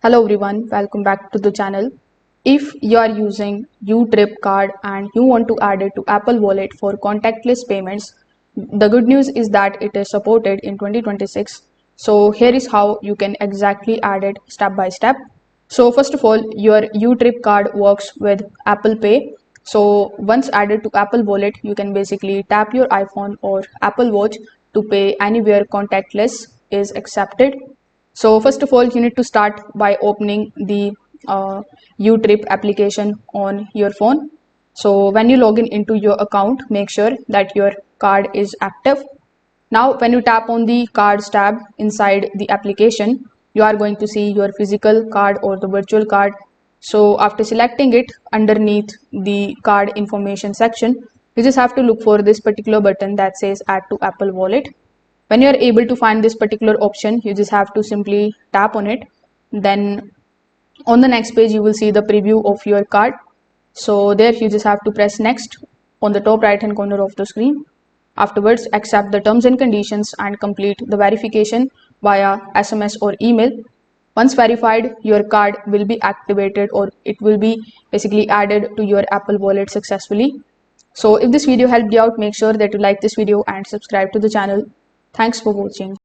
Hello everyone, welcome back to the channel. If you are using YouTrip Card and you want to add it to Apple Wallet for contactless payments, the good news is that it is supported in 2026. So here is how you can exactly add it step by step. So first of all, your YouTrip Card works with Apple Pay. So once added to Apple Wallet, you can basically tap your iPhone or Apple Watch to pay anywhere contactless is accepted. So first of all, you need to start by opening the YouTrip application on your phone. So when you log in into your account, make sure that your card is active. Now, when you tap on the cards tab inside the application, you are going to see your physical card or the virtual card. So after selecting it underneath the card information section, you just have to look for this particular button that says Add to Apple Wallet. When you're able to find this particular option, you just have to simply tap on it. Then on the next page, you will see the preview of your card. So there you just have to press next on the top right hand corner of the screen. Afterwards, accept the terms and conditions and complete the verification via SMS or email. Once verified, your card will be activated or it will be basically added to your Apple Wallet successfully. So if this video helped you out, make sure that you like this video and subscribe to the channel. Thanks for watching.